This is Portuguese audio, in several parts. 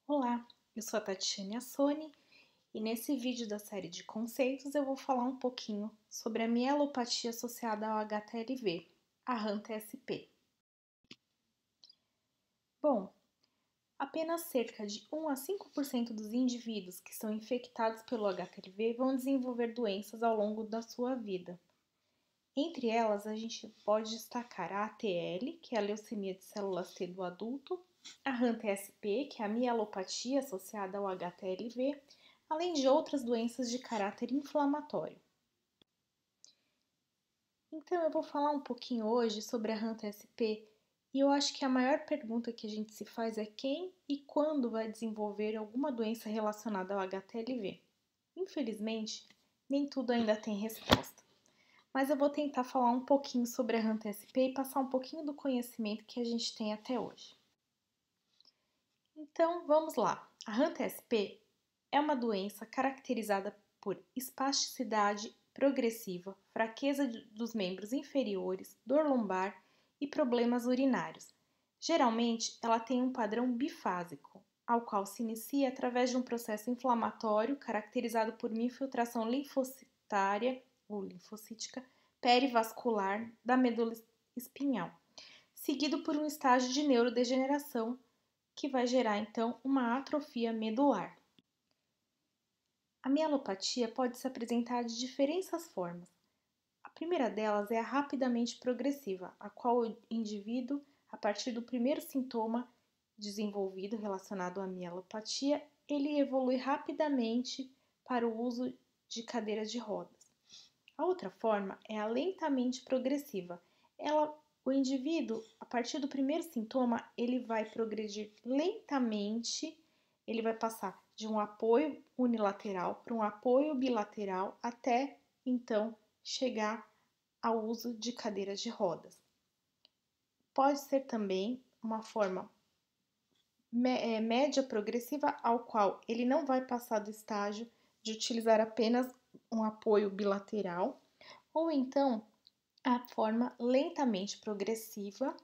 Olá, eu sou a Tatiane Assoni e nesse vídeo da série de conceitos eu vou falar um pouquinho sobre a mielopatia associada ao HTLV, a HAM-TSP. Bom, apenas cerca de 1 a 5% dos indivíduos que são infectados pelo HTLV vão desenvolver doenças ao longo da sua vida. Entre elas, a gente pode destacar a ATL, que é a leucemia de células T do adulto, a HAM-TSP, que é a mielopatia associada ao HTLV, além de outras doenças de caráter inflamatório. Então, eu vou falar um pouquinho hoje sobre a HAM-TSP e eu acho que a maior pergunta que a gente se faz é quem e quando vai desenvolver alguma doença relacionada ao HTLV. Infelizmente, nem tudo ainda tem resposta. Mas eu vou tentar falar um pouquinho sobre a HAM-TSP e passar um pouquinho do conhecimento que a gente tem até hoje. Então, vamos lá. A HAM-TSP é uma doença caracterizada por espasticidade progressiva, fraqueza dos membros inferiores, dor lombar e problemas urinários. Geralmente, ela tem um padrão bifásico, ao qual se inicia através de um processo inflamatório caracterizado por uma infiltração linfocitária ou linfocítica perivascular da medula espinhal, seguido por um estágio de neurodegeneração que vai gerar então uma atrofia medular. A mielopatia pode se apresentar de diferentes formas. A primeira delas é a rapidamente progressiva, a qual o indivíduo, a partir do primeiro sintoma desenvolvido relacionado à mielopatia, ele evolui rapidamente para o uso de cadeiras de rodas. A outra forma é a lentamente progressiva. O indivíduo, a partir do primeiro sintoma, ele vai progredir lentamente, ele vai passar de um apoio unilateral para um apoio bilateral até então chegar ao uso de cadeiras de rodas. Pode ser também uma forma média progressiva, ao qual ele não vai passar do estágio de utilizar apenas um apoio bilateral, ou então a forma lentamente progressiva,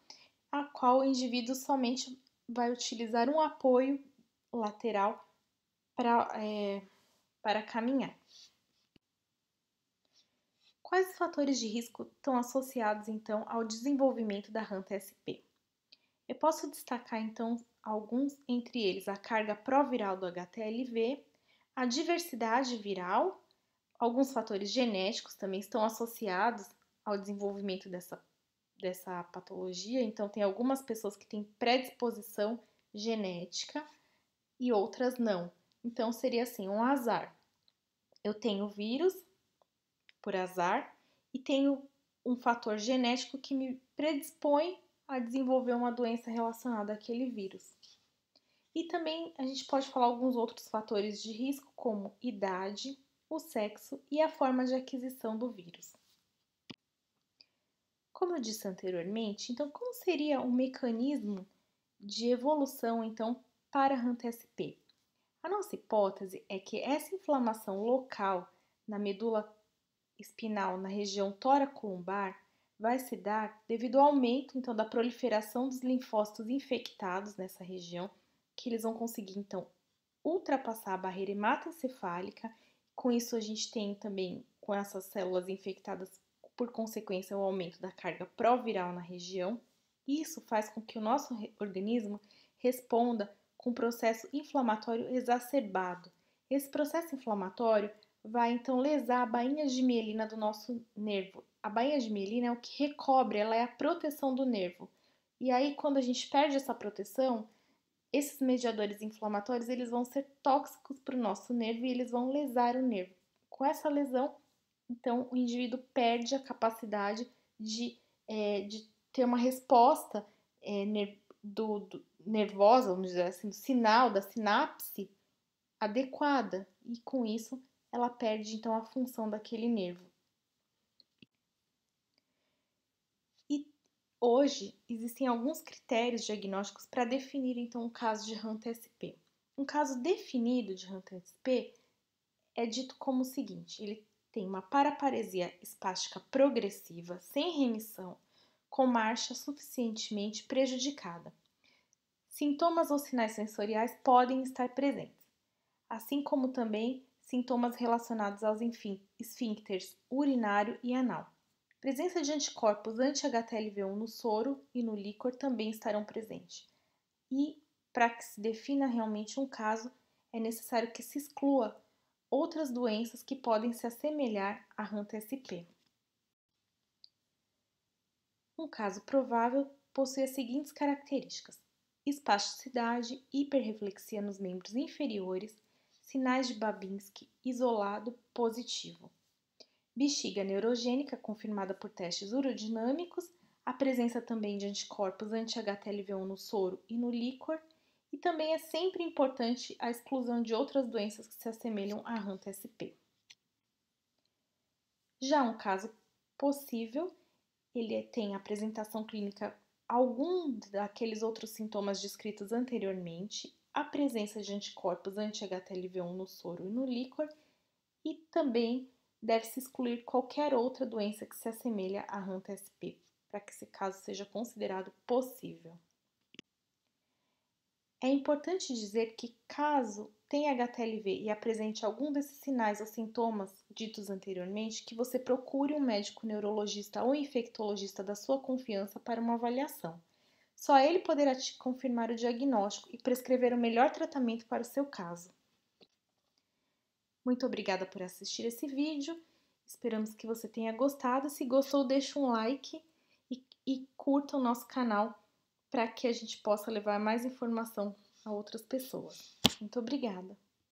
a qual o indivíduo somente vai utilizar um apoio lateral para caminhar. Quais os fatores de risco estão associados, então, ao desenvolvimento da HAM-TSP? Eu posso destacar, então, alguns, entre eles a carga pró-viral do HTLV, a diversidade viral, alguns fatores genéticos também estão associados ao desenvolvimento dessa patologia, então tem algumas pessoas que têm predisposição genética e outras não. Então seria assim, um azar. Eu tenho vírus por azar e tenho um fator genético que me predispõe a desenvolver uma doença relacionada àquele vírus. E também a gente pode falar alguns outros fatores de risco, como idade, o sexo e a forma de aquisição do vírus. Como eu disse anteriormente, então como seria o mecanismo de evolução então para a HAM-TSP? A nossa hipótese é que essa inflamação local na medula espinal na região tóraco-lombar vai se dar devido ao aumento então da proliferação dos linfócitos infectados nessa região, que eles vão conseguir então ultrapassar a barreira hematoencefálica. Com isso a gente tem também com essas células infectadas por consequência o aumento da carga pró-viral na região. Isso faz com que o nosso organismo responda com um processo inflamatório exacerbado. Esse processo inflamatório vai então lesar a bainha de mielina do nosso nervo. A bainha de mielina é o que recobre, ela é a proteção do nervo. E aí, quando a gente perde essa proteção, esses mediadores inflamatórios eles vão ser tóxicos para o nosso nervo e eles vão lesar o nervo. Com essa lesão, então, o indivíduo perde a capacidade de ter uma resposta nervosa, vamos dizer assim, do sinal da sinapse adequada. E com isso, ela perde então a função daquele nervo. E hoje existem alguns critérios diagnósticos para definir então um caso de HAM-TSP. Um caso definido de HAM-TSP é dito como o seguinte: ele tem uma paraparesia espástica progressiva sem remissão, com marcha suficientemente prejudicada. Sintomas ou sinais sensoriais podem estar presentes, assim como também sintomas relacionados aos esfíncteres urinário e anal. Presença de anticorpos anti-HTLV1 no soro e no líquor também estarão presentes. E, para que se defina realmente um caso, é necessário que se exclua outras doenças que podem se assemelhar à HANTA-SP. Um caso provável possui as seguintes características: espasticidade, hiperreflexia nos membros inferiores, sinais de Babinski isolado positivo, bexiga neurogênica confirmada por testes urodinâmicos, a presença também de anticorpos anti-HTLV1 no soro e no líquor, e também é sempre importante a exclusão de outras doenças que se assemelham à HANTA-SP. Já um caso possível, ele tem apresentação clínica algum daqueles outros sintomas descritos anteriormente, a presença de anticorpos anti-HTLV1 no soro e no líquor, e também deve-se excluir qualquer outra doença que se assemelha à HANTA-SP, para que esse caso seja considerado possível. É importante dizer que, caso tenha HTLV e apresente algum desses sinais ou sintomas ditos anteriormente, que você procure um médico neurologista ou infectologista da sua confiança para uma avaliação. Só ele poderá te confirmar o diagnóstico e prescrever o melhor tratamento para o seu caso. Muito obrigada por assistir esse vídeo. Esperamos que você tenha gostado. Se gostou, deixa um like e curta o nosso canal para que a gente possa levar mais informação a outras pessoas. Muito obrigada!